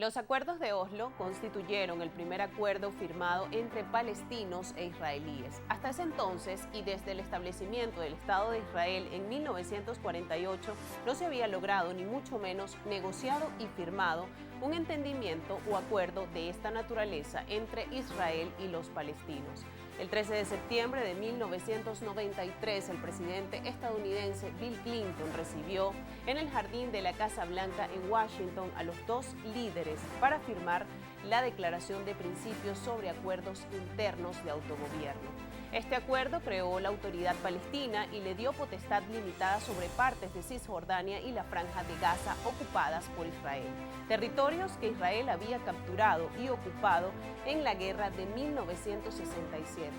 Los acuerdos de Oslo constituyeron el primer acuerdo firmado entre palestinos e israelíes. Hasta ese entonces y desde el establecimiento del Estado de Israel en 1948 no se había logrado ni mucho menos negociado y firmado un entendimiento o acuerdo de esta naturaleza entre Israel y los palestinos. El 13 de septiembre de 1993, el presidente estadounidense Bill Clinton recibió en el jardín de la Casa Blanca en Washington a los dos líderes para firmar la Declaración de Principios sobre Acuerdos Internos de Autogobierno. Este acuerdo creó la Autoridad Palestina y le dio potestad limitada sobre partes de Cisjordania y la Franja de Gaza ocupadas por Israel, territorios que Israel había capturado y ocupado en la guerra de 1967.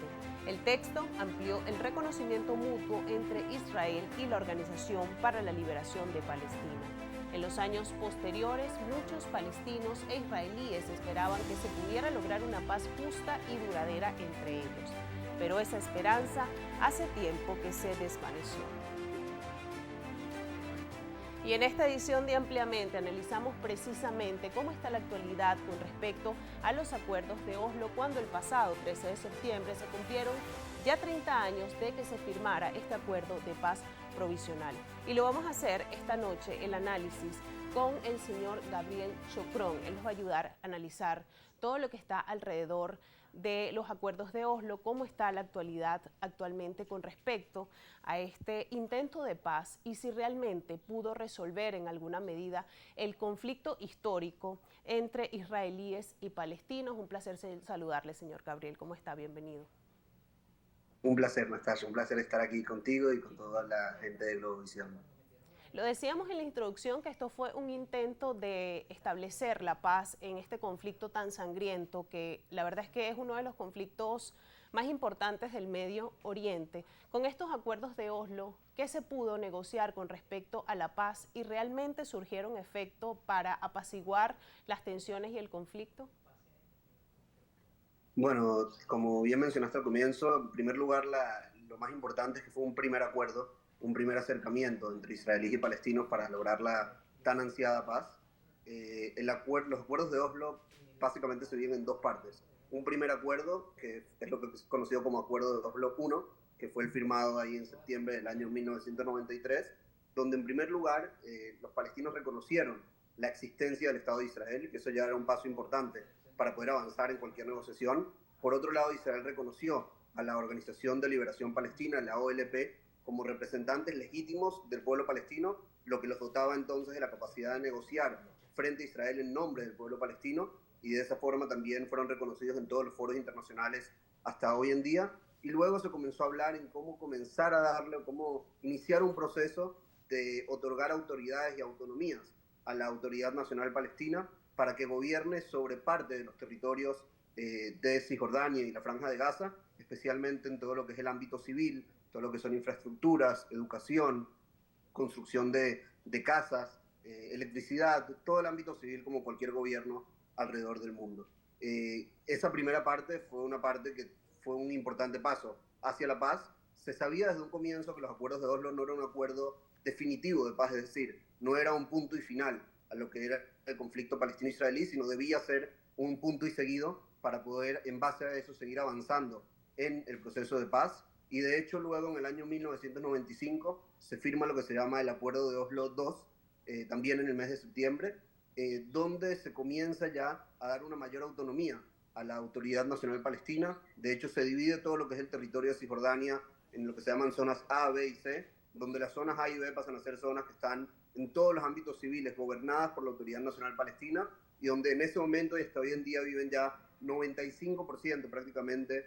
El texto amplió el reconocimiento mutuo entre Israel y la Organización para la Liberación de Palestina. En los años posteriores, muchos palestinos e israelíes esperaban que se pudiera lograr una paz justa y duradera entre ellos. Pero esa esperanza hace tiempo que se desvaneció. Y en esta edición de Ampliamente analizamos precisamente cómo está la actualidad con respecto a los acuerdos de Oslo cuando el pasado 13 de septiembre se cumplieron ya 30 años de que se firmara este acuerdo de paz provisional. Y lo vamos a hacer esta noche, el análisis con el señor Gabriel Chocrón. Él nos va a ayudar a analizar todo lo que está alrededor de los acuerdos de Oslo, cómo está la actualidad actualmente con respecto a este intento de paz y si realmente pudo resolver en alguna medida el conflicto histórico entre israelíes y palestinos. Un placer saludarle, señor Gabriel. ¿Cómo está? Bienvenido. Un placer, Nastasia, un placer estar aquí contigo y con toda la gente de Globovisión. Lo decíamos en la introducción que esto fue un intento de establecer la paz en este conflicto tan sangriento que la verdad es que es uno de los conflictos más importantes del Medio Oriente. Con estos acuerdos de Oslo, ¿qué se pudo negociar con respecto a la paz y realmente surgieron efecto para apaciguar las tensiones y el conflicto? Bueno, como bien mencionaste al comienzo, en primer lugar, lo más importante es que fue un primer acuerdo, un primer acercamiento entre israelíes y palestinos para lograr la tan ansiada paz. Los acuerdos de Oslo básicamente se dividen en dos partes. Un primer acuerdo, que es lo que es conocido como Acuerdo de Oslo I, que fue el firmado ahí en septiembre del año 1993, donde en primer lugar los palestinos reconocieron la existencia del Estado de Israel, que eso ya era un paso importante para poder avanzar en cualquier negociación. Por otro lado, Israel reconoció a la Organización de Liberación Palestina, la OLP, como representantes legítimos del pueblo palestino, lo que los dotaba entonces de la capacidad de negociar frente a Israel en nombre del pueblo palestino, y de esa forma también fueron reconocidos en todos los foros internacionales hasta hoy en día. Y luego se comenzó a hablar en cómo comenzar a darle, cómo iniciar un proceso de otorgar autoridades y autonomías a la Autoridad Nacional Palestina para que gobierne sobre parte de los territorios de Cisjordania y la Franja de Gaza, especialmente en todo lo que es el ámbito civil, todo lo que son infraestructuras, educación, construcción de casas, electricidad, todo el ámbito civil como cualquier gobierno alrededor del mundo. Esa primera parte fue una parte que fue un importante paso hacia la paz. Se sabía desde un comienzo que los acuerdos de Oslo no eran un acuerdo definitivo de paz, es decir, no era un punto y final a lo que era el conflicto palestino-israelí, sino debía ser un punto y seguido para poder, en base a eso, seguir avanzando en el proceso de paz. Y de hecho, luego en el año 1995 se firma lo que se llama el Acuerdo de Oslo II, también en el mes de septiembre, donde se comienza ya a dar una mayor autonomía a la Autoridad Nacional Palestina. De hecho, se divide todo lo que es el territorio de Cisjordania en lo que se llaman zonas A, B y C, donde las zonas A y B pasan a ser zonas que están en todos los ámbitos civiles gobernadas por la Autoridad Nacional Palestina, y donde en ese momento y hasta hoy en día viven ya 95% prácticamente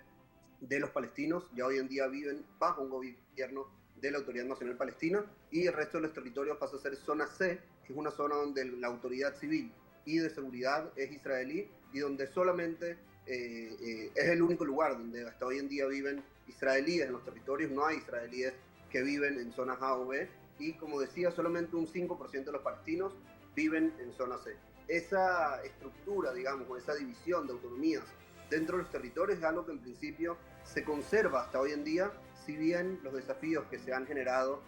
de los palestinos, ya hoy en día viven bajo un gobierno de la Autoridad Nacional Palestina, y el resto de los territorios pasa a ser zona C, que es una zona donde la autoridad civil y de seguridad es israelí, y donde solamente es el único lugar donde hasta hoy en día viven israelíes en los territorios. No hay israelíes que viven en zonas A o B, y como decía, solamente un 5% de los palestinos viven en zona C. Esa estructura, digamos, o esa división de autonomías dentro de los territorios es algo que en principio se conserva hasta hoy en día, si bien los desafíos que se han generado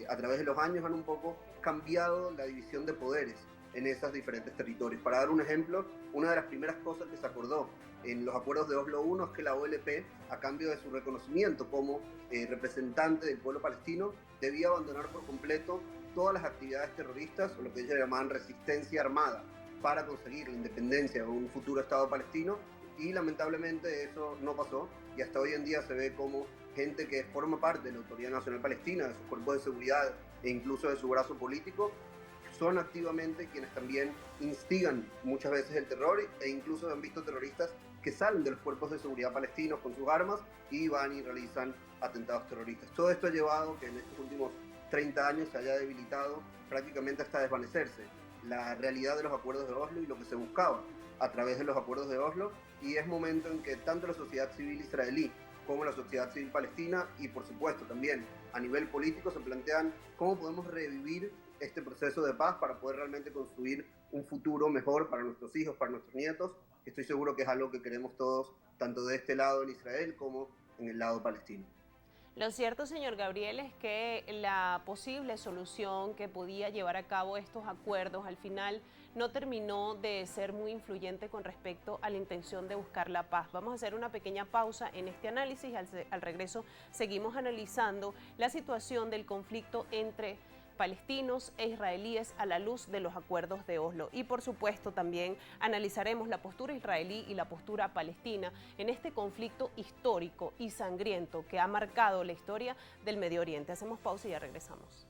a través de los años han un poco cambiado la división de poderes en esos diferentes territorios. Para dar un ejemplo, una de las primeras cosas que se acordó en los acuerdos de Oslo I es que la OLP, a cambio de su reconocimiento como representante del pueblo palestino, debía abandonar por completo todas las actividades terroristas, o lo que ellos llamaban resistencia armada, para conseguir la independencia de un futuro Estado palestino, y lamentablemente eso no pasó, y hasta hoy en día se ve como gente que forma parte de la Autoridad Nacional Palestina, de sus cuerpos de seguridad e incluso de su brazo político, son activamente quienes también instigan muchas veces el terror, e incluso han visto terroristas que salen de los cuerpos de seguridad palestinos con sus armas y van y realizan atentados terroristas. Todo esto ha llevado que en estos últimos 30 años se haya debilitado prácticamente hasta desvanecerse la realidad de los acuerdos de Oslo y lo que se buscaba a través de los acuerdos de Oslo, y es momento en que tanto la sociedad civil israelí como la sociedad civil palestina, y por supuesto también a nivel político, se plantean cómo podemos revivir este proceso de paz para poder realmente construir un futuro mejor para nuestros hijos, para nuestros nietos. Estoy seguro que es algo que queremos todos, tanto de este lado en Israel como en el lado palestino. Lo cierto, señor Gabriel, es que la posible solución que podía llevar a cabo estos acuerdos al final no terminó de ser muy influyente con respecto a la intención de buscar la paz. Vamos a hacer una pequeña pausa en este análisis. Al regreso seguimos analizando la situación del conflicto entre palestinos e israelíes a la luz de los acuerdos de Oslo. Y por supuesto también analizaremos la postura israelí y la postura palestina en este conflicto histórico y sangriento que ha marcado la historia del Medio Oriente. Hacemos pausa y ya regresamos.